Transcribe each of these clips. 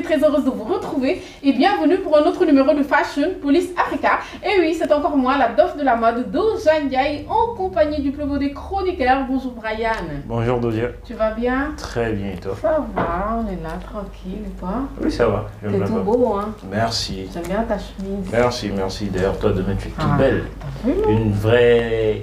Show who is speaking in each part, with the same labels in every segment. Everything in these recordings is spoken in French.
Speaker 1: très heureuse de vous retrouver et bienvenue pour un autre numéro de Fashion Police Africa. Et oui, c'est encore moi, la Dof de la mode, Doja Ndiaye, en compagnie du plus beau des chroniqueurs. Bonjour Brian.
Speaker 2: Bonjour Doja.
Speaker 1: Tu vas bien?
Speaker 2: Très bien et toi?
Speaker 1: Ça va, on est là, tranquille, et toi?
Speaker 2: Oui, ça va.
Speaker 1: T'es tout beau, hein?
Speaker 2: Merci.
Speaker 1: J'aime bien ta chemise.
Speaker 2: Merci, merci. D'ailleurs, toi demain tu es toute belle.
Speaker 1: T'as vu?
Speaker 2: Une vraie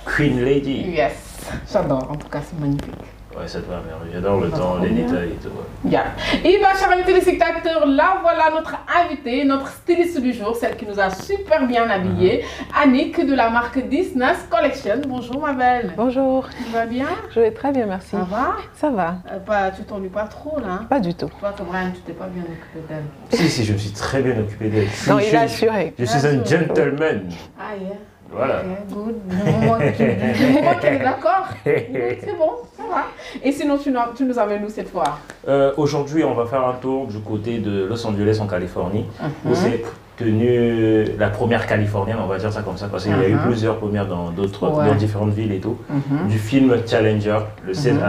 Speaker 2: Queen Lady.
Speaker 1: Yes, j'adore, en tout cas c'est magnifique.
Speaker 2: Ouais, ça te va, merveilleux. J'adore le temps, les détails et tout. Ouais.
Speaker 1: Yeah. Et bien, chers téléspectateurs, là voilà notre invitée, notre styliste du jour, celle qui nous a super bien habillés, Annick de la marque Disnas Collection. Bonjour ma belle.
Speaker 3: Bonjour.
Speaker 1: Tu vas bien?
Speaker 3: Je vais très bien, merci.
Speaker 1: Ça va?
Speaker 3: Ça va.
Speaker 1: Tu t'ennuies pas trop là?
Speaker 3: Pas du tout.
Speaker 1: Toi, comme Brian, tu t'es pas bien occupé d'elle.
Speaker 2: Si, je me suis très bien occupé d'elle.
Speaker 3: Non, il a assuré.
Speaker 2: Je suis un gentleman.
Speaker 1: Ah yeah.
Speaker 2: Voilà.
Speaker 1: Ok, good. Du moment qu'il est d'accord. C'est bon, ça va. Et sinon, tu nous amènes où cette fois?
Speaker 2: Aujourd'hui, on va faire un tour du côté de Los Angeles en Californie, où c'est tenu la première californienne, on va dire ça comme ça, parce qu'il y a eu plusieurs premières dans différentes villes et tout, du film Challenger, le 16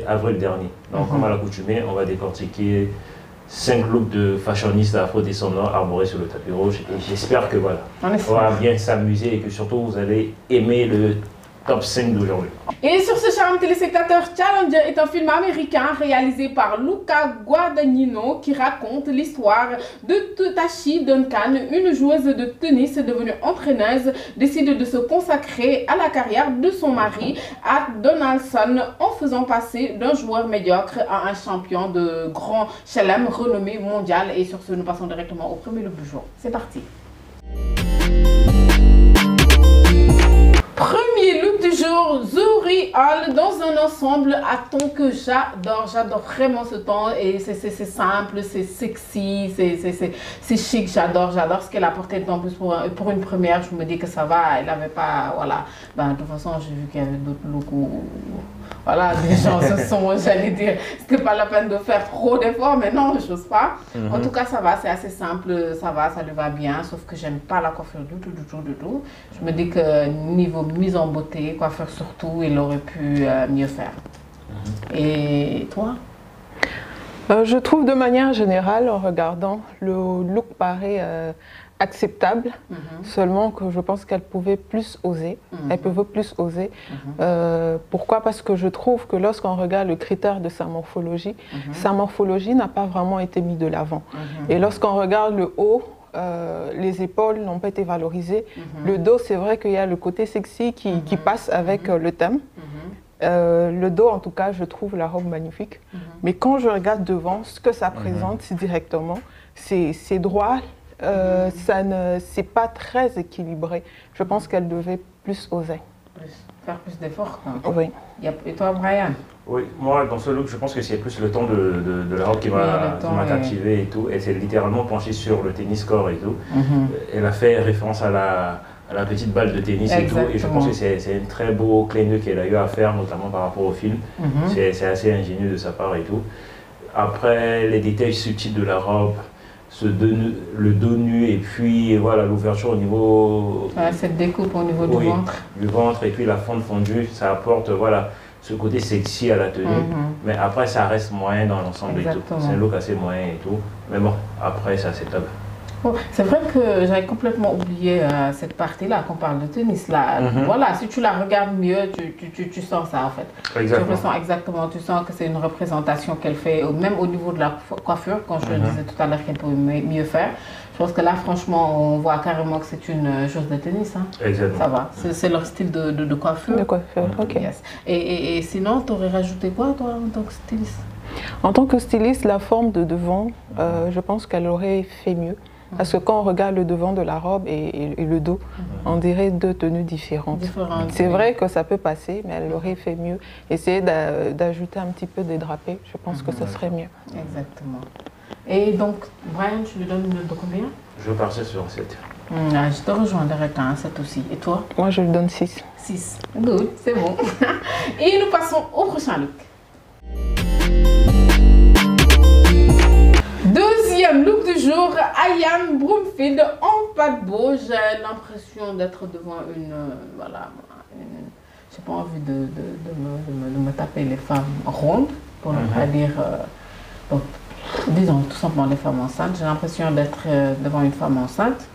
Speaker 2: avril dernier. Donc, comme à l'accoutumée, on va décortiquer 5 looks de fashionistes afro-descendants arborés sur le tapis rouge. Et j'espère que voilà, on va bien s'amuser et que surtout vous allez aimer le top 5 d'aujourd'hui.
Speaker 1: Et sur ce charme téléspectateur, Challenger est un film américain réalisé par Luca Guadagnino qui raconte l'histoire de Takashi Duncan, une joueuse de tennis devenue entraîneuse, décide de se consacrer à la carrière de son mari, Art Donaldson, en faisant passer d'un joueur médiocre à un champion de grand chelem renommé mondial. Et sur ce, nous passons directement au premier look du jour. C'est parti. Premier look du jour, Zuri Hall dans un ensemble à ton que j'adore vraiment ce ton et c'est simple, c'est sexy, c'est chic, j'adore ce qu'elle a porté en plus pour une première. Je me dis que ça va, elle n'avait pas, voilà, ben, de toute façon j'ai vu qu'il y avait d'autres looks où, voilà, des gens se sont, j'allais dire, c'était pas la peine de faire trop d'efforts, mais non, je n'ose pas. En tout cas, ça va, c'est assez simple, ça va, ça lui va bien, sauf que j'aime pas la coiffure du tout. Je me dis que niveau mise en beauté, coiffure surtout, il aurait pu mieux faire. Et toi?
Speaker 3: Je trouve de manière générale, en regardant, le look paraît acceptable, seulement que je pense qu'elle pouvait plus oser. Elle pouvait plus oser. Pourquoi? Parce que je trouve que lorsqu'on regarde le critère de sa morphologie n'a pas vraiment été mis de l'avant. Et lorsqu'on regarde le haut, les épaules n'ont pas été valorisées. Le dos, c'est vrai qu'il y a le côté sexy qui passe avec le thème. Le dos, en tout cas, je trouve la robe magnifique. Mais quand je regarde devant, ce que ça présente directement, c'est droit. C'est pas très équilibré. Je pense qu'elle devait plus oser.
Speaker 1: Faire plus d'efforts.
Speaker 3: Oui.
Speaker 1: Et toi, Brian?
Speaker 2: Oui, moi dans ce look, je pense que c'est plus le ton de la robe qui m'a captivé et tout. Elle s'est littéralement penchée sur le tennis corps et tout. Elle a fait référence à la petite balle de tennis et tout. Et je pense que c'est un très beau clin d'œil qu'elle a eu à faire, notamment par rapport au film. C'est assez ingénieux de sa part et tout. Après, les détails subtils de la robe, le dos nu et puis voilà l'ouverture au niveau...
Speaker 1: cette découpe au niveau du ventre.
Speaker 2: Du ventre et puis la fente fondue, ça apporte voilà, ce côté sexy à la tenue. Mais après, ça reste moyen dans l'ensemble et tout. C'est un look assez moyen et tout. Mais bon, après, ça c'est top.
Speaker 1: Bon, c'est vrai que j'avais complètement oublié cette partie-là, qu'on parle de tennis. Là. Voilà, si tu la regardes mieux, tu sens ça en fait.
Speaker 2: Exactement.
Speaker 1: Tu ressens exactement, tu sens que c'est une représentation qu'elle fait, même au niveau de la coiffure, quand je disais tout à l'heure qu'elle pouvait mieux faire. Je pense que là, franchement, on voit carrément que c'est une chose de tennis. Hein.
Speaker 2: Exactement.
Speaker 1: Ça va, c'est leur style de coiffure.
Speaker 3: De coiffure, ok.
Speaker 1: Yes. Et sinon, tu aurais rajouté quoi, toi, en tant que styliste?
Speaker 3: En tant que styliste, la forme de devant, je pense qu'elle aurait fait mieux. Parce que quand on regarde le devant de la robe et le dos, on dirait deux tenues différentes. C'est vrai que ça peut passer, mais elle aurait fait mieux. Essayer d'ajouter un petit peu des drapés, je pense que ce serait mieux.
Speaker 1: Exactement. Et donc, Brian, tu lui donnes une note de combien?
Speaker 2: Je partais sur 7.
Speaker 1: Je te rejoins direct à 7 aussi. Et toi?
Speaker 3: Moi, je lui donne 6.
Speaker 1: 6. Good, c'est bon. Et nous passons au prochain look. Deuxième look du jour, Ian Broomfield en paquebot. J'ai l'impression d'être devant une... voilà, j'ai pas envie de me taper les femmes rondes, pour ne pas dire... bon, Disons tout simplement les femmes enceintes. J'ai l'impression d'être devant une femme enceinte.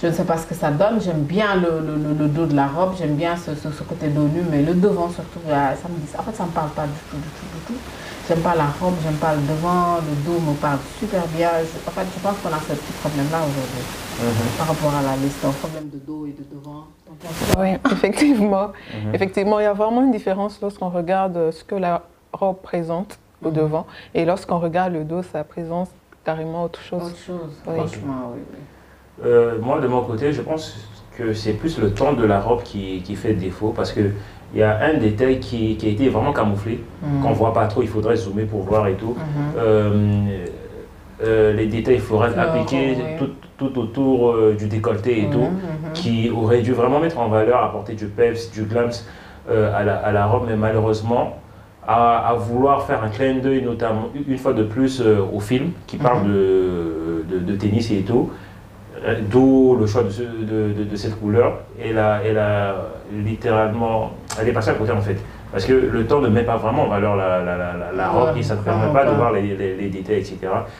Speaker 1: Je ne sais pas ce que ça donne. J'aime bien le dos de la robe, j'aime bien ce côté dos nu, mais le devant surtout, ça me dit. En fait, ça ne me parle pas du tout. J'aime pas la robe, j'aime pas le devant, le dos me parle super bien. En fait, je pense qu'on a ce petit problème-là aujourd'hui par rapport à la liste, un problème de dos et de devant.
Speaker 3: Oui, effectivement. Effectivement, il y a vraiment une différence lorsqu'on regarde ce que la robe présente au devant et lorsqu'on regarde le dos, ça présente carrément autre chose.
Speaker 1: Autre chose,
Speaker 3: oui.
Speaker 1: Franchement, oui.
Speaker 2: Moi, de mon côté, je pense que c'est plus le ton de la robe qui fait défaut parce que il y a un détail qui a été vraiment camouflé, qu'on ne voit pas trop, il faudrait zoomer pour voir et tout. Les détails floraux appliqués tout autour du décolleté et tout, qui auraient dû vraiment mettre en valeur, apporter du peps, du glams à la robe, mais malheureusement, à vouloir faire un clin d'œil, notamment une fois de plus au film qui parle de tennis et tout, d'où le choix de cette couleur. Elle a littéralement, elle est passée à côté en fait. Parce que le temps ne met pas vraiment en valeur la robe et ça ne permet pas de voir les détails, etc.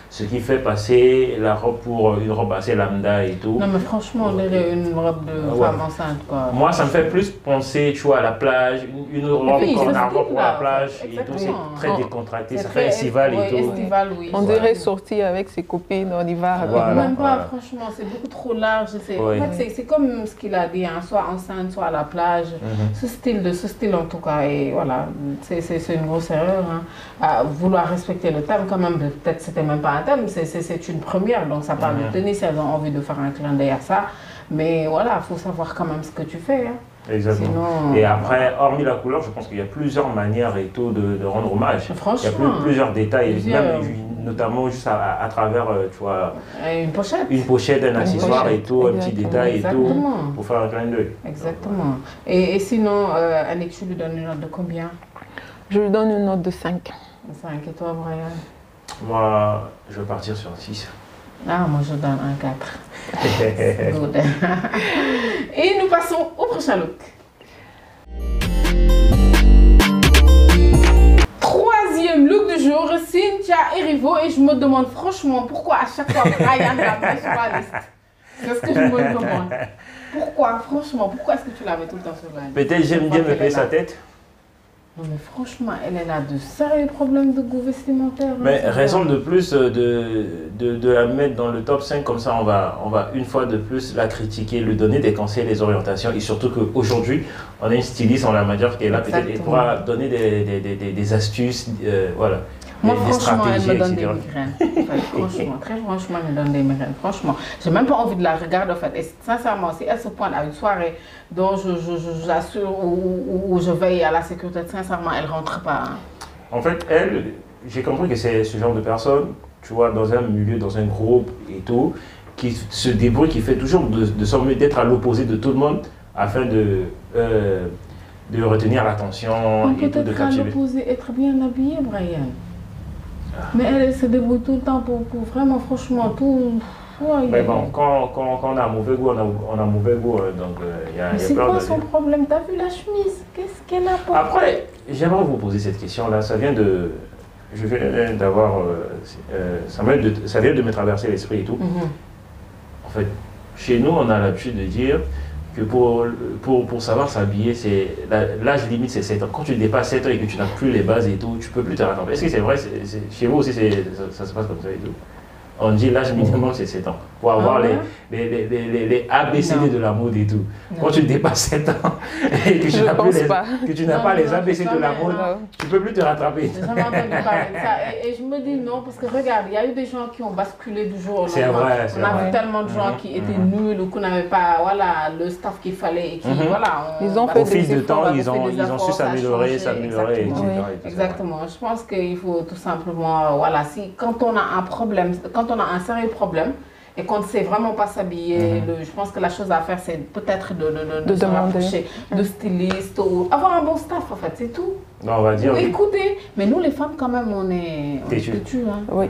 Speaker 2: Ce qui fait passer la robe pour une robe assez lambda et tout.
Speaker 1: Non mais franchement, on dirait une robe de femme enceinte quoi.
Speaker 2: Moi ça me fait plus penser, tu vois, à la plage, une robe qu'on a pour la plage et tout, c'est très décontracté, ça fait estival et tout.
Speaker 1: Estival, oui.
Speaker 3: On dirait sortir avec ses copines, on y va rapidement.
Speaker 1: Même pas, franchement, c'est beaucoup trop large. En fait, c'est comme ce qu'il a dit, hein, soit enceinte, soit à la plage. Ce style en tout cas. Et voilà, c'est une grosse erreur. Hein. À vouloir respecter le thème, quand même, peut-être c'était même pas un thème, c'est une première. Donc ça parle de tennis, elles ont envie de faire un clin d'œil à ça. Mais voilà, il faut savoir quand même ce que tu fais. Hein.
Speaker 2: Exactement.
Speaker 1: Sinon,
Speaker 2: et après, hormis la couleur, je pense qu'il y a plusieurs manières et tout de rendre hommage.
Speaker 1: Franchement,
Speaker 2: il y a plusieurs détails, même, notamment juste à travers, tu vois,
Speaker 1: une pochette.
Speaker 2: Une pochette, un accessoire et tout, un petit détail et tout, pour faire un clin d'œil.
Speaker 1: Exactement. Et sinon, Annick, tu lui donnes une note de combien?
Speaker 3: Je lui donne une note de 5.
Speaker 1: 5. Et toi, Brian?
Speaker 2: Moi, je vais partir sur 6.
Speaker 1: Ah, moi je donne un 4. Good. Et nous passons au prochain look. Troisième look du jour, Cynthia Erivo. Et je me demande franchement pourquoi à chaque fois Brian la met sur la liste. C'est ce que je me demande. Pourquoi, franchement, pourquoi est-ce que tu la mets tout le temps sur la liste?
Speaker 2: Peut-être j'aime bien me payer sa tête.
Speaker 1: Non mais franchement, elle a de sérieux problèmes de goût vestimentaire.
Speaker 2: Mais raison de plus de la mettre dans le top 5, comme ça on va une fois de plus la critiquer, lui donner des conseils, des orientations et surtout qu'aujourd'hui on a une styliste en la matière qui est là, peut-être elle pourra donner des astuces, voilà.
Speaker 1: Moi, franchement, elle me donne des migraines. Franchement, très franchement, elle me donne des migraines. Franchement, j'ai même pas envie de la regarder en fait. Et sincèrement, si elle se pointe à une soirée dont j'assure ou je veille à la sécurité, sincèrement, elle rentre pas. Hein.
Speaker 2: En fait, elle, j'ai compris que c'est ce genre de personne, tu vois, dans un milieu, dans un groupe et tout, qui se débrouille, qui fait toujours de son mieux d'être à l'opposé de tout le monde afin de retenir l'attention et tout, de
Speaker 1: captiver. Peut-être à l'opposé, être bien habillée, Brian. Mais elle se débrouille tout le temps pour vraiment, franchement, tout. Ouais,
Speaker 2: mais bon, quand on a mauvais goût, on a mauvais goût. Donc, y a
Speaker 1: c'est quoi son problème? T'as vu la chemise? Qu'est-ce qu'elle a pas?
Speaker 2: Après, j'aimerais vous poser cette question-là. Ça vient de. Je viens d'avoir. Ça vient de me traverser l'esprit et tout. En fait, chez nous, on a l'habitude de dire que pour savoir s'habiller, l'âge limite c'est 7 ans. Quand tu dépasses 7 ans et que tu n'as plus les bases et tout, tu ne peux plus te rattraper. Est-ce que c'est vrai? Chez vous aussi, ça se passe comme ça et tout? On dit l'âge minimum c'est 7 ans. Pour avoir les ABCD de la mode et tout. Quand tu dépasses 7 ans et que tu n'as pas les ABC de la mode, tu ne peux plus te rattraper.
Speaker 1: J'ai jamais entendu parler de ça. Et je me dis non, parce que regarde, il y a eu des gens qui ont basculé du jour au lendemain.
Speaker 2: C'est vrai, c'est
Speaker 1: vrai. On a
Speaker 2: vu
Speaker 1: tellement de gens qui étaient nuls ou qui n'avaient pas le staff qu'il fallait. Et qui,
Speaker 3: ils ont fait
Speaker 2: au fil du temps, ils ont su s'améliorer, etc.
Speaker 1: Exactement. Je pense qu'il faut tout simplement, quand on a un problème, quand on a un sérieux problème, et qu'on ne sait vraiment pas s'habiller, je pense que la chose à faire, c'est peut-être de se rapprocher de styliste ou avoir un bon staff, en fait, c'est tout.
Speaker 2: Non, on va dire.
Speaker 1: Écoutez, mais nous, les femmes, quand même, on est têtues. Hein.
Speaker 3: Oui.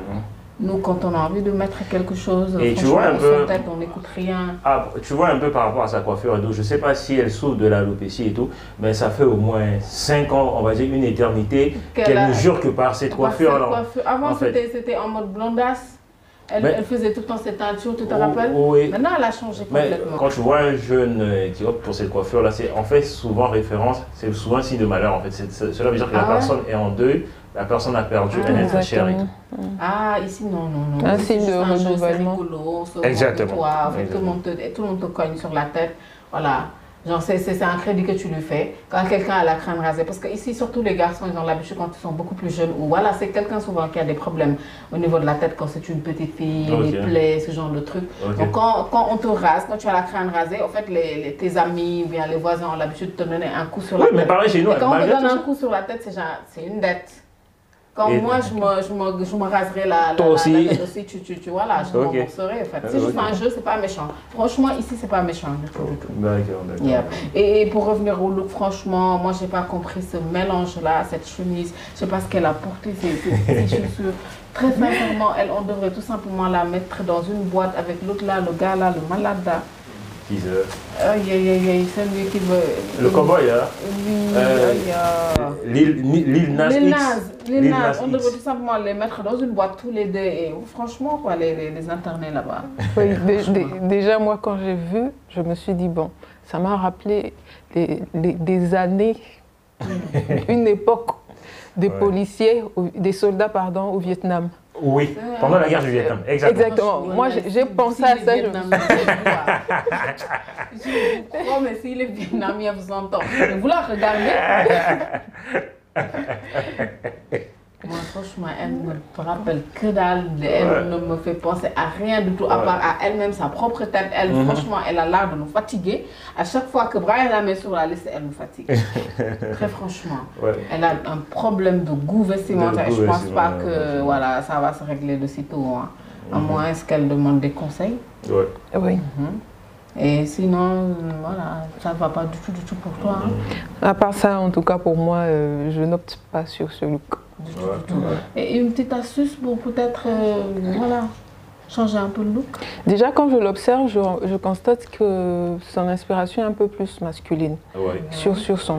Speaker 1: Nous, quand on a envie de mettre quelque chose,
Speaker 2: et tu vois un peu,
Speaker 1: tête, on n'écoute rien.
Speaker 2: Ah, tu vois un peu par rapport à sa coiffure et tout, je ne sais pas si elle souffre de l'alopécie et tout, mais ça fait au moins 5 ans, on va dire une éternité, qu'elle ne jure que par cette coiffure.
Speaker 1: Avant, c'était en mode blondasse. Elle faisait tout le temps cette teinture, tu te rappelles?
Speaker 2: Oui.
Speaker 1: Maintenant, elle a changé complètement.
Speaker 2: Mais quand tu vois un jeune qui opte pour cette coiffure-là, c'est en fait souvent référence, c'est souvent un signe de malheur. En fait. Cela veut dire que la personne est en deuil, la personne a perdu un être cher et tout.
Speaker 1: Ah, ici, non.
Speaker 3: Un signe de renouvellement.
Speaker 2: Exactement.
Speaker 1: Toi, en fait, tout le monde te cogne sur la tête. Voilà. Genre, c'est un crédit que tu lui fais quand quelqu'un a la crâne rasée. Parce qu'ici, surtout les garçons, ils ont l'habitude quand ils sont beaucoup plus jeunes. Ou voilà, c'est quelqu'un souvent qui a des problèmes au niveau de la tête quand c'est une petite fille, des plaies, ce genre de trucs. Donc, quand on te rase, quand tu as la crâne rasée, en fait, tes amis ou bien les voisins ont l'habitude de te donner un coup sur la tête.
Speaker 2: Mais pareil chez nous.
Speaker 1: Et quand on te donne un coup sur la tête, c'est une dette. Quand moi, je me raserai la tête aussi, voilà, je m'embourserai en fait. C'est juste un jeu, c'est pas méchant. Franchement, ici, c'est pas méchant du tout.
Speaker 2: D'accord.
Speaker 1: Yeah. Et pour revenir au look, franchement, moi, j'ai pas compris ce mélange-là, cette chemise. Je sais pas ce qu'elle a porté, ces chaussures. Très sincèrement, on devrait tout simplement la mettre dans une boîte avec l'autre là, le gars là, le malade là. C'est lui qui veut.
Speaker 2: Le cowboy, hein?
Speaker 1: Lil Nas. On devrait tout simplement les mettre dans une boîte tous les deux. Et franchement, quoi, les internés là-bas.
Speaker 3: Oui, déjà, moi, quand j'ai vu, je me suis dit, bon, ça m'a rappelé des années, une époque des policiers, des soldats, pardon, au Vietnam.
Speaker 2: Oui, pendant la guerre du Vietnam, exactement.
Speaker 3: Moi, j'ai pensé à ça.
Speaker 1: Je vous crois, mais si les Vietnamiens vous entendent, vous la regardez. Moi, franchement, elle ne me rappelle que dalle. Elle ne me fait penser à rien du tout, à part à elle-même, sa propre tête. Elle, franchement, elle a l'air de nous fatiguer. À chaque fois que Brian la met sur la liste, elle nous fatigue. Très franchement. Elle a un problème de goût vestimentaire. Je ne pense pas que voilà, ça va se régler de sitôt. Hein. À moins qu'elle demande des conseils.
Speaker 3: Oui.
Speaker 1: Et sinon, voilà, ça ne va pas du tout pour toi. Hein.
Speaker 3: À part ça, en tout cas, pour moi, je n'opte pas sur ce look.
Speaker 1: Et une petite astuce pour peut-être voilà, changer un peu le look?
Speaker 3: Déjà, quand je l'observe, je constate que son inspiration est un peu plus masculine sur son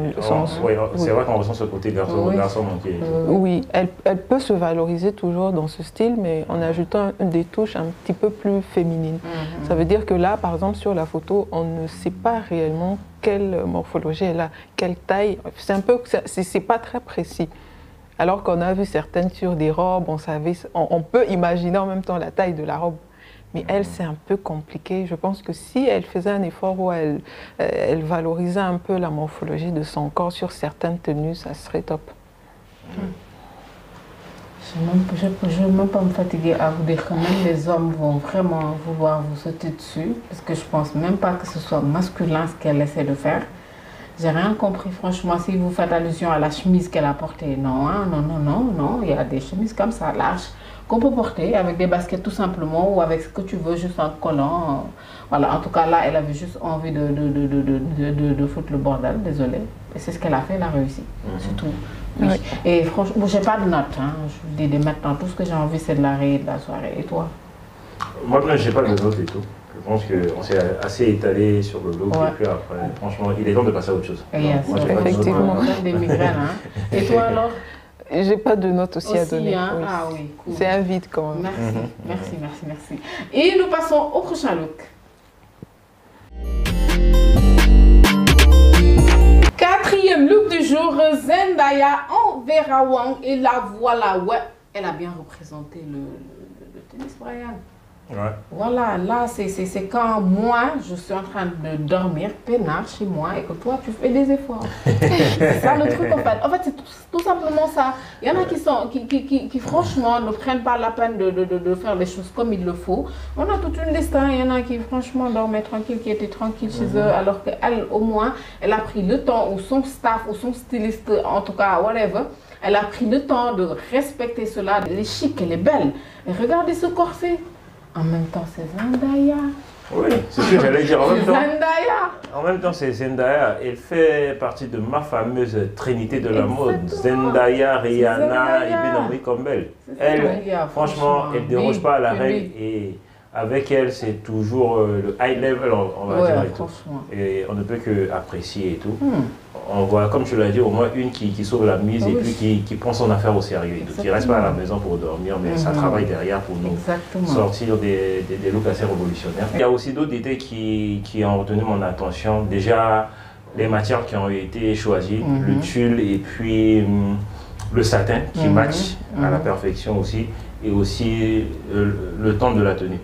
Speaker 2: c'est vrai qu'on ressent ce côté garçon manqué.
Speaker 3: Oui, elle peut se valoriser toujours dans ce style, mais en ajoutant des touches un petit peu plus féminines. Ça veut dire que là, par exemple, sur la photo, on ne sait pas réellement quelle morphologie elle a, quelle taille. C'est pas très précis. Alors qu'on a vu certaines sur des robes, on peut imaginer en même temps la taille de la robe. Mais elle, c'est un peu compliqué. Je pense que si elle faisait un effort où elle valorisait un peu la morphologie de son corps sur certaines tenues, ça serait top.
Speaker 1: Je ne veux même pas me fatiguer à vous dire que même les hommes vont vraiment vouloir vous sauter dessus. Parce que je ne pense même pas que ce soit masculin ce qu'elle essaie de faire. J'ai rien compris, franchement, si vous faites allusion à la chemise qu'elle a portée. Non, non, il y a des chemises comme ça, larges, qu'on peut porter avec des baskets tout simplement ou avec ce que tu veux, juste en collant. Voilà, en tout cas là, elle avait juste envie de foutre le bordel, désolé. Et c'est ce qu'elle a fait, elle a réussi, c'est tout. Oui. Et franchement, j'ai pas de notes, hein. Je vous dis dès maintenant, tout ce que j'ai envie, c'est de la rayer de la soirée. Et toi?
Speaker 2: Moi, j'ai pas de notes et tout. Je pense qu'on s'est assez étalé sur le look et puis après, franchement, il est temps de passer à autre chose.
Speaker 3: Moi, effectivement.
Speaker 1: Des migraines, hein. Et toi alors?
Speaker 3: J'ai pas de notes aussi à donner.
Speaker 1: Hein? Oui. Ah oui, cool.
Speaker 3: C'est un vide quand même.
Speaker 1: Merci. Et nous passons au prochain look. Quatrième look du jour, Zendaya en Vera Wang. Et la voilà, elle a bien représenté le tennis, Brian. Voilà, là, c'est quand moi, je suis en train de dormir, peinard chez moi, et que toi, tu fais des efforts. C'est ça le truc, en fait. En fait, c'est tout simplement ça. Il y en a qui franchement, ne prennent pas la peine de faire les choses comme il le faut. On a toute une liste, hein. Il y en a qui, franchement, dormaient tranquille, qui étaient tranquilles chez eux, alors qu'elle, au moins, elle a pris le temps, ou son staff, ou son styliste, en tout cas, whatever, elle a pris le temps de respecter cela. Elle est chic, elle est belle. Et regardez ce corset. En même temps, c'est Zendaya.
Speaker 2: Oui, c'est ce que j'allais dire.
Speaker 1: Zendaya.
Speaker 2: En même temps, c'est Zendaya. Elle fait partie de ma fameuse trinité de la mode. Zendaya, Rihanna et Naomi Campbell. Elle, franchement, elle ne déroge pas à la règle. Et avec elle, c'est toujours le high level, on va dire. Et on ne peut qu'apprécier et tout. On voit, comme tu l'as dit, au moins une qui sauve la mise et puis qui prend son affaire au sérieux. Et qui ne reste pas à la maison pour dormir, mais ça travaille derrière pour nous sortir des looks assez révolutionnaires. Il y a aussi d'autres détails qui ont retenu mon attention. Déjà, les matières qui ont été choisies, le tulle et puis le satin qui match à la perfection aussi. Et aussi le ton de la tenue.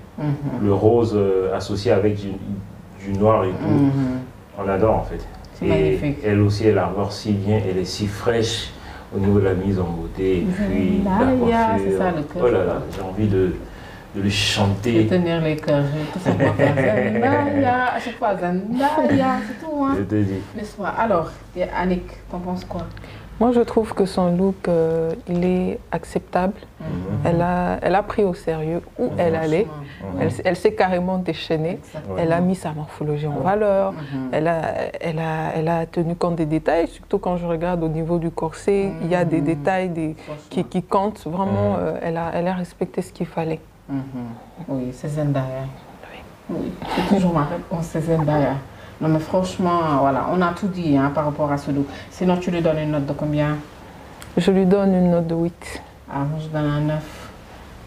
Speaker 2: Le rose associé avec du noir et tout. On adore en fait. Et elle aussi, elle arbore si bien, elle est si fraîche au niveau de la mise en beauté. Et puis la coiffure. Oh là là, j'ai envie de lui chanter.
Speaker 1: De tenir les cœurs. Tout ça pour faire Zendaya. À chaque fois, Zendaya, c'est tout. Hein.
Speaker 2: Je te dis.
Speaker 1: Alors, Annick, t'en penses quoi?
Speaker 3: Moi, je trouve que son look, il est acceptable. Elle a pris au sérieux où elle allait. Elle s'est carrément déchaînée. Elle a mis sa morphologie en valeur. Elle a tenu compte des détails. Surtout quand je regarde au niveau du corset, il y a des détails qui comptent. Vraiment, elle a respecté ce qu'il fallait.
Speaker 1: Oui, c'est Zendaya. Oui, c'est toujours ma réponse, c'est Zendaya. Non mais franchement, voilà, on a tout dit hein, par rapport à ce look. Sinon, tu lui donnes une note de combien?
Speaker 3: Je lui donne une note de 8.
Speaker 1: Ah, moi je donne un 9.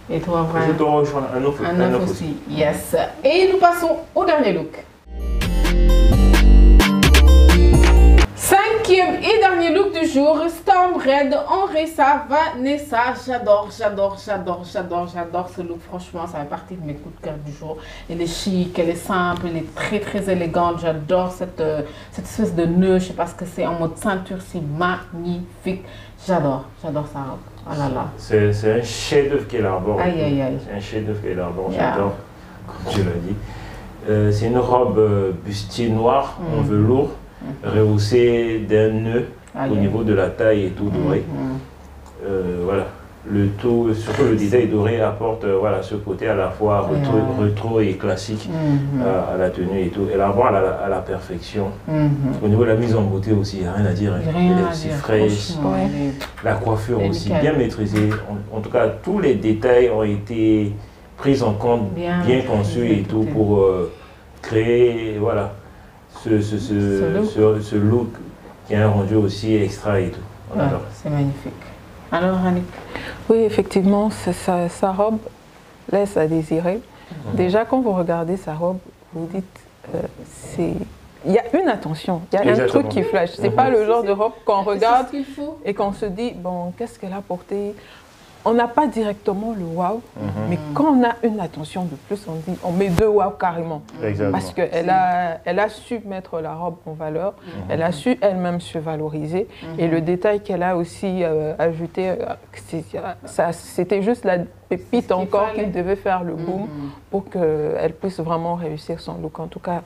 Speaker 1: Et toi, Brian?
Speaker 2: Je te rejoins, un 9 aussi.
Speaker 1: Yes. Et nous passons au dernier look. Cinquième et dernier look du jour, Storm Red, Henressa, Vanessa. J'adore ce look. Franchement, ça fait partie de mes coups de cœur du jour. Elle est chic, elle est simple, elle est très élégante. J'adore cette espèce de nœud, je sais pas ce que c'est, en mode ceinture, c'est magnifique. J'adore sa robe. Oh là là.
Speaker 2: C'est un chef-d'œuvre qu'elle arbore.
Speaker 1: Aïe.
Speaker 2: C'est un chef-d'œuvre qu'elle arbore, j'adore, comme tu l'as dit. C'est une robe bustier noire en velours. Rehaussé d'un nœud au niveau de la taille et tout doré. Voilà, le tout, surtout le détail doré apporte voilà, ce côté à la fois rétro et classique à la tenue et tout. Elle arbore à la perfection. Au niveau de la mise en beauté aussi, il n'y a rien à dire. Elle est aussi fraîche. La coiffure aussi bien maîtrisée. En tout cas, tous les détails ont été pris en compte, bien conçus et tout pour créer voilà, ce look qui a un rendu aussi extra et tout.
Speaker 1: Ouais, c'est magnifique. Alors, Annick?
Speaker 3: Oui, effectivement, sa robe laisse à désirer. Déjà, quand vous regardez sa robe, vous dites, il y a une attention, il y a un truc qui flash. C'est pas le genre de robe qu'on regarde et qu'on se dit, bon, qu'est-ce qu'elle a porté? On n'a pas directement le wow, mais quand on a une attention de plus, on met 2 wow carrément.
Speaker 2: Exactement.
Speaker 3: Parce qu'elle a su mettre la robe en valeur, elle a su elle-même se valoriser. Et le détail qu'elle a aussi ajouté, c'était juste la pépite encore qui devait faire le boom pour qu'elle puisse vraiment réussir son look. En tout cas,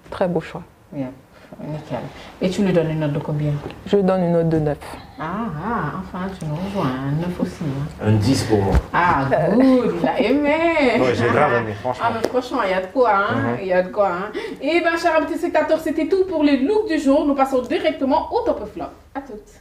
Speaker 3: très beau choix.
Speaker 1: Bien. Nickel. Et tu lui donnes une note de combien?
Speaker 3: Je lui donne une note de 9.
Speaker 1: Enfin, tu nous rejoins, un 9 aussi. Hein.
Speaker 2: Un 10 pour moi.
Speaker 1: Ah, good, il a aimé.
Speaker 2: Ouais, j'ai grave aimé, franchement.
Speaker 1: Ah, mais franchement, il y a de quoi, hein. Il y a de quoi, hein. Et bien, chers petits spectateurs, c'était tout pour les looks du jour. Nous passons directement au top flop. À toutes.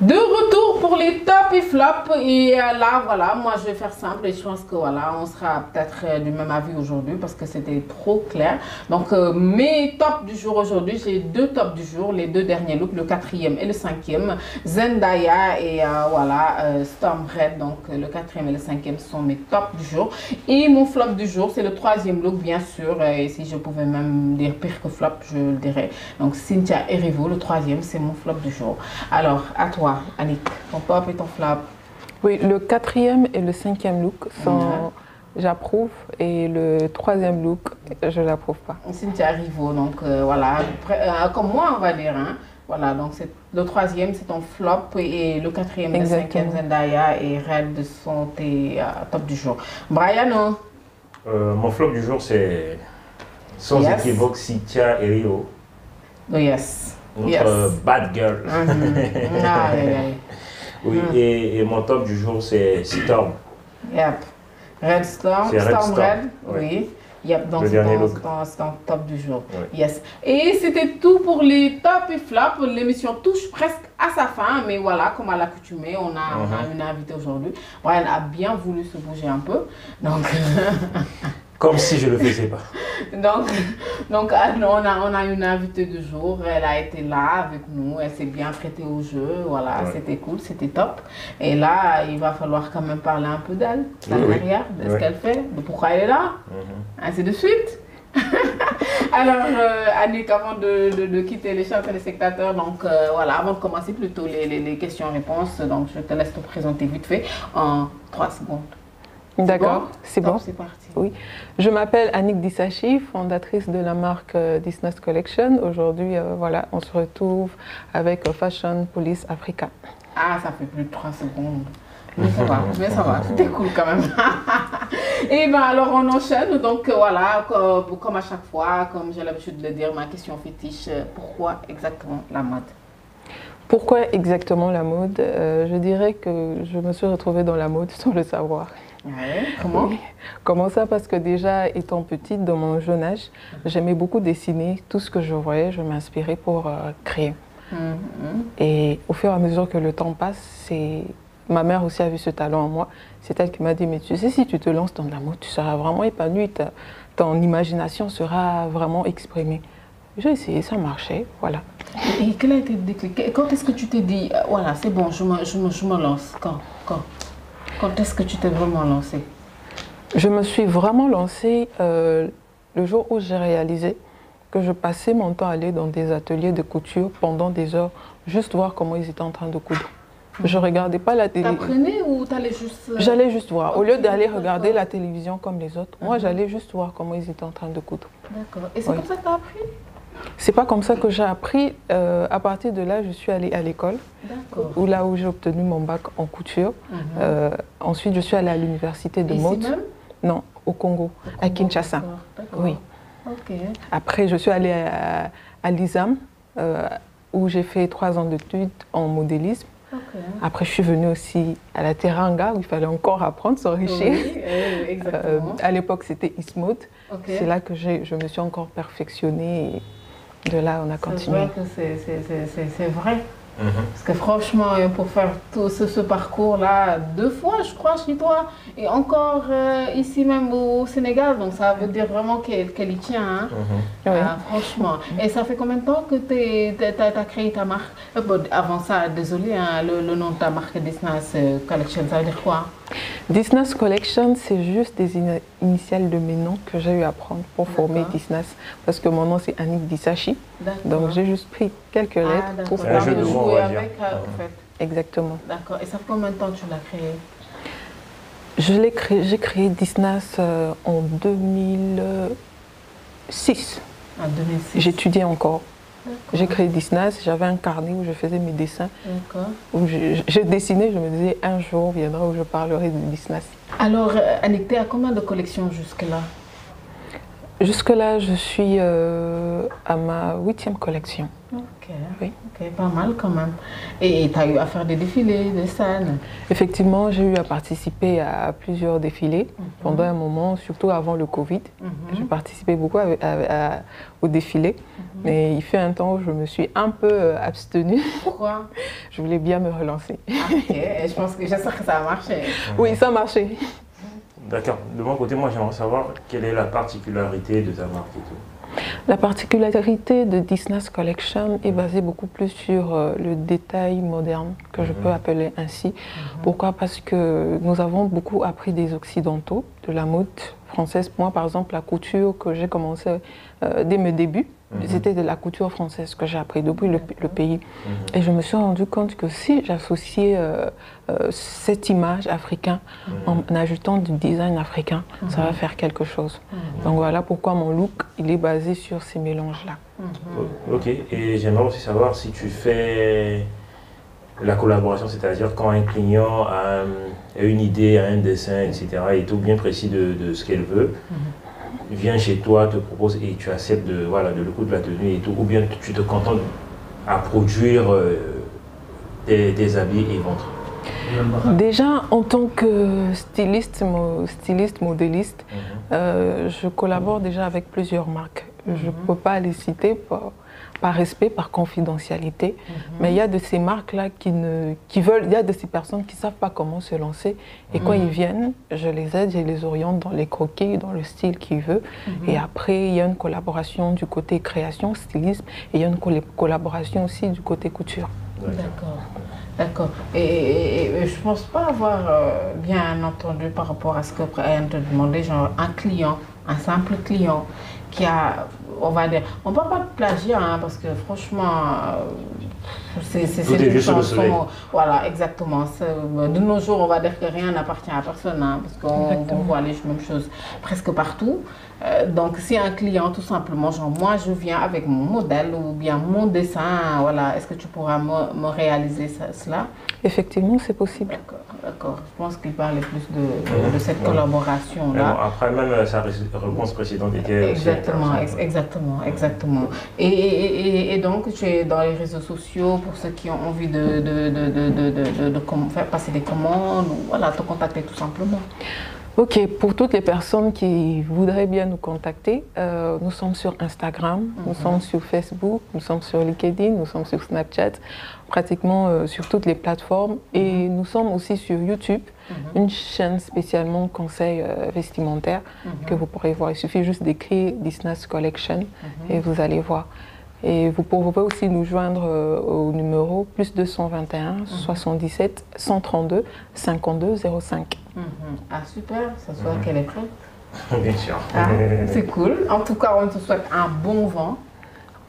Speaker 1: De retour pour les tops et flops. Et là, voilà, moi je vais faire simple et je pense que voilà, on sera peut-être du même avis aujourd'hui parce que c'était trop clair. Donc, mes tops du jour aujourd'hui, j'ai 2 tops du jour, les 2 derniers looks, le 4e et le 5e. Zendaya et voilà, Storm Red, donc le 4e et le 5e sont mes tops du jour. Et mon flop du jour, c'est le 3e look, bien sûr. Et si je pouvais même dire pire que flop, je le dirais. Donc, Cynthia Erivo, le 3e, c'est mon flop du jour. Alors, à toi. Annick, ton top et ton flop?
Speaker 3: Oui, le 4e et le 5e look sont, j'approuve, et le 3e look, je l'approuve pas.
Speaker 1: Cynthia Erivo, donc voilà, comme moi on va dire, hein. Voilà, donc le 3e c'est ton flop et le 4e et le 5e Zendaya et Red sont tes top du jour. Brian?
Speaker 2: Mon flop du jour c'est sans équivoque Cynthia Erivo.
Speaker 1: Oh yes.
Speaker 2: Notre bad girl. Oui, et mon top du jour, c'est Storm.
Speaker 1: Yep. Red Storm,
Speaker 2: C'est
Speaker 1: Storm Red,
Speaker 2: ouais.
Speaker 1: oui. Yep, donc
Speaker 2: Le
Speaker 1: c'est
Speaker 2: dernier
Speaker 1: ton,
Speaker 2: look.
Speaker 1: ton top du jour.
Speaker 2: Ouais.
Speaker 1: Yes. Et c'était tout pour les tops et flops. L'émission touche presque à sa fin, mais voilà, comme à l'accoutumée, on a une invitée aujourd'hui. Brian a bien voulu se bouger un peu. Donc,
Speaker 2: Comme si je le faisais pas.
Speaker 1: donc on a une invitée du jour. Elle a été là avec nous. Elle s'est bien prêtée au jeu. Voilà,
Speaker 2: Ouais.
Speaker 1: c'était cool, c'était top. Et là, il va falloir quand même parler un peu d'elle, de sa
Speaker 2: Oui,
Speaker 1: carrière, de ce
Speaker 2: oui.
Speaker 1: qu'elle fait, de pourquoi elle est là. Ainsi de suite. Alors, Annick, avant de quitter les chers téléspectateurs, donc voilà, avant de commencer plutôt les questions-réponses, donc je te laisse te présenter vite fait en 3 secondes.
Speaker 3: D'accord, c'est bon.
Speaker 1: C'est parti.
Speaker 3: Oui, je m'appelle Annick Dissachi, fondatrice de la marque Disnas Collection. Aujourd'hui, voilà, on se retrouve avec Fashion Police Africa.
Speaker 1: Ah, ça fait plus de 3 secondes. Mais ça va, c'était cool quand même. Et bien alors on enchaîne, donc voilà, comme à chaque fois, comme j'ai l'habitude de le dire, ma question fétiche, pourquoi exactement la mode?
Speaker 3: Pourquoi exactement la mode? Je dirais que je me suis retrouvée dans la mode sans le savoir.
Speaker 1: Ouais, comment?
Speaker 3: Oui. Comment ça? Parce que déjà, étant petite, dans mon jeune âge, j'aimais beaucoup dessiner. Tout ce que je voyais, je m'inspirais pour créer. Et au fur et à mesure que le temps passe, ma mère aussi a vu ce talent en moi. C'est elle qui m'a dit, mais tu sais, si tu te lances dans la mode, tu seras vraiment épanouie, ton imagination sera vraiment exprimée. J'ai essayé, ça marchait, voilà.
Speaker 1: Et quel a été le déclic? Quand est-ce que tu t'es dit, voilà, c'est bon, je me lance? Quand est-ce que tu t'es vraiment lancée?
Speaker 3: Je me suis vraiment lancée le jour où j'ai réalisé que je passais mon temps à aller dans des ateliers de couture pendant des heures, juste voir comment ils étaient en train de coudre. Je ne regardais pas la télé.
Speaker 1: T'apprenais ou t'allais juste...
Speaker 3: J'allais juste voir. Au
Speaker 1: Ok,
Speaker 3: lieu d'aller regarder
Speaker 1: d'accord.
Speaker 3: la télévision comme les autres, moi j'allais juste voir comment ils étaient en train de coudre.
Speaker 1: D'accord. Et c'est
Speaker 3: Oui.
Speaker 1: comme ça que t'as appris?
Speaker 3: C'est pas comme ça que j'ai appris. À partir de là, je suis allée à l'école,
Speaker 1: D'accord.
Speaker 3: où j'ai obtenu mon bac en couture. Ensuite, je suis allée à l'université de
Speaker 1: Ici
Speaker 3: mode.
Speaker 1: même?
Speaker 3: Non, au Congo, à Kinshasa.
Speaker 1: D'accord.
Speaker 3: Oui.
Speaker 1: Ok.
Speaker 3: Après, je suis allée à l'ISAM, où j'ai fait 3 ans d'études en modélisme.
Speaker 1: Ok.
Speaker 3: Après, je suis venue aussi à la Teranga, où il fallait encore apprendre, s'enrichir.
Speaker 1: Oui, exactement.
Speaker 3: À l'époque, c'était Ismode.
Speaker 1: Ok.
Speaker 3: C'est là que je me suis encore perfectionnée. Et de là, on a
Speaker 1: C'est
Speaker 3: continué.
Speaker 1: vrai que c'est vrai. Parce que franchement, pour faire tout ce parcours-là, 2 fois, je crois, chez toi, et encore ici même au Sénégal, donc ça veut dire vraiment qu'elle y tient, hein.
Speaker 3: Oui.
Speaker 1: Franchement. Et ça fait combien de temps que tu as créé ta marque? Bon, avant ça, désolé, hein, le nom de ta marque Disnas Collection, ça veut dire quoi?
Speaker 3: Disnas Collection, c'est juste des initiales de mes noms que j'ai eu à prendre pour former
Speaker 1: D'accord.
Speaker 3: Disnas. Parce que mon nom, c'est Annick Dissachi.
Speaker 1: D'accord.
Speaker 3: Donc, j'ai juste pris quelques lettres pour
Speaker 2: Un jeu
Speaker 3: former.
Speaker 2: de mots, on
Speaker 1: jouer
Speaker 2: va dire.
Speaker 1: avec, en fait.
Speaker 3: Exactement.
Speaker 1: D'accord. Et ça fait combien de temps que tu l'as créé?
Speaker 3: J'ai créé Disnas en 2006.
Speaker 1: En 2006.
Speaker 3: J'étudiais encore.
Speaker 1: D'accord.
Speaker 3: J'ai créé Disnas, j'avais un carnet où je faisais mes dessins.
Speaker 1: D'accord.
Speaker 3: Où je dessinais, je me disais un jour viendra où je parlerai de Disnas.
Speaker 1: Alors, Annick, tu es à combien de collections jusque-là?
Speaker 3: Jusque-là, je suis à ma 8e collection.
Speaker 1: Ok.
Speaker 3: Oui.
Speaker 1: Ok, pas mal quand même. Et tu as eu à faire des défilés, des scènes?
Speaker 3: Effectivement, j'ai eu à participer à plusieurs défilés pendant un moment, surtout avant le Covid. J'ai participé beaucoup aux défilés, mais il fait un temps où je me suis un peu abstenue.
Speaker 1: Pourquoi?
Speaker 3: Je voulais bien me relancer.
Speaker 1: Ok, et j'espère que ça a marché.
Speaker 3: Oui, ça marchait.
Speaker 2: D'accord. De mon côté, moi, j'aimerais savoir quelle est la particularité de ta marque et tout.
Speaker 3: La particularité de Disnas Collection est basée beaucoup plus sur le détail moderne, que je peux appeler ainsi. Pourquoi? Parce que nous avons beaucoup appris des Occidentaux, de la mode française. Moi, par exemple, la couture que j'ai commencé dès mes débuts, c'était de la couture française que j'ai appris depuis le pays. Et je me suis rendu compte que si j'associais cette image africaine en ajoutant du design africain, ça va faire quelque chose. Donc voilà pourquoi mon look, il est basé sur ces mélanges-là.
Speaker 2: Ok, et j'aimerais aussi savoir si tu fais la collaboration, c'est-à-dire quand un client a une idée, a un dessin, etc., et tout bien précis de ce qu'elle veut, vient chez toi, te propose et tu acceptes de le coût de la tenue et tout, ou bien tu te contentes à produire des habits et vendre.
Speaker 3: Déjà, en tant que styliste modéliste, je collabore déjà avec plusieurs marques. Je ne peux pas les citer par respect, par confidentialité, mais il y a de ces marques-là qui veulent, il y a de ces personnes qui ne savent pas comment se lancer, et quand ils viennent, je les aide, je les oriente dans les croquis, dans le style qu'ils veulent, et après il y a une collaboration du côté création, stylisme, et il y a une collaboration aussi du côté couture.
Speaker 1: D'accord. D'accord. Et je ne pense pas avoir bien entendu par rapport à ce que Brian te demandait, genre un client, un simple client qui a, on va dire, on ne parle pas de plagiat, hein, parce que franchement, c'est une chanson. Voilà, exactement. De nos jours, on va dire que rien n'appartient à personne, hein, parce qu'on voit les mêmes choses presque partout. Donc, si un client, tout simplement, genre moi, je viens avec mon modèle ou bien mon dessin, voilà, est-ce que tu pourras me réaliser cela?
Speaker 3: Effectivement, c'est possible.
Speaker 1: D'accord. Je pense qu'il parlait plus de cette collaboration-là.
Speaker 2: Bon, après, même sa réponse précédente était
Speaker 1: exactement. Et donc, tu es dans les réseaux sociaux pour ceux qui ont envie de faire passer des commandes ou voilà, te contacter tout simplement.
Speaker 3: Ok, pour toutes les personnes qui voudraient bien nous contacter, nous sommes sur Instagram, nous sommes sur Facebook, nous sommes sur LinkedIn, nous sommes sur Snapchat, pratiquement sur toutes les plateformes, et nous sommes aussi sur YouTube, une chaîne spécialement conseil vestimentaire que vous pourrez voir. Il suffit juste d'écrire Disnas Collection et vous allez voir. Et vous pouvez aussi nous joindre au numéro plus 221 77 132 52 05.
Speaker 1: Ah super, ça soit qu'elle est prête.
Speaker 2: Bien sûr.
Speaker 1: Ah, c'est cool. En tout cas, on te souhaite un bon vent.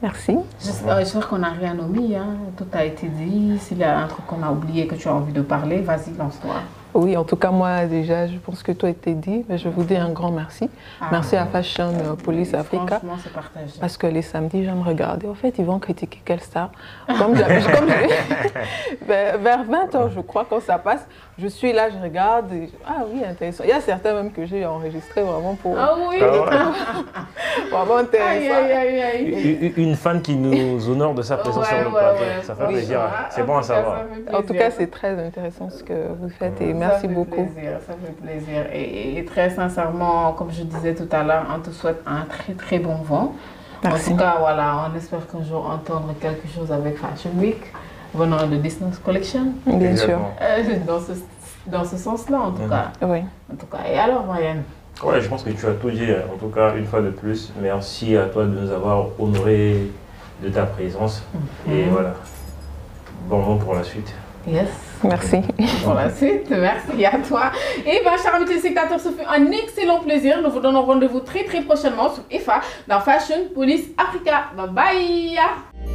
Speaker 3: Merci.
Speaker 1: J'espère qu'on n'a rien omis, hein. Tout a été dit. S'il y a un truc qu'on a oublié que tu as envie de parler, vas-y, lance-toi.
Speaker 3: Oui, en tout cas, moi, déjà, je pense que tout a été dit, mais je vous dis un grand merci. Merci à Fashion Police Africa.
Speaker 1: Franchement, c'est partagé.
Speaker 3: Parce que les samedis, j'aime regarder. En fait, ils vont critiquer quelle star. Vers 20h, je crois, quand ça passe, je suis là, je regarde. Et ah oui, intéressant. Il y a certains même que j'ai enregistrés vraiment pour...
Speaker 1: Ah oui.
Speaker 3: Vraiment intéressant.
Speaker 2: Une fan qui nous honore de sa présence sur le plateau. Ça fait plaisir. C'est bon à savoir.
Speaker 3: En tout cas, c'est très intéressant ce que vous faites et merci beaucoup.
Speaker 1: Ça fait plaisir. Et très sincèrement, comme je disais tout à l'heure, on te souhaite un très très bon vent.
Speaker 3: Merci.
Speaker 1: En tout cas, voilà, on espère qu'un jour entendre quelque chose avec Fashion Week venant de Disnas Collection.
Speaker 3: Bien sûr.
Speaker 1: Dans ce sens-là, en tout cas.
Speaker 3: Oui.
Speaker 1: En tout cas. Et alors, Brian?
Speaker 2: Ouais, je pense que tu as tout dit. En tout cas, une fois de plus, merci à toi de nous avoir honorés de ta présence. Et voilà, bon vent pour la suite.
Speaker 1: Yes.
Speaker 3: Merci.
Speaker 1: Pour la suite, merci à toi. Et bien, chers amis téléspectateurs, ce fut un excellent plaisir. Nous vous donnons rendez-vous très très prochainement sur IFA dans Fashion Police Africa. Bye bye.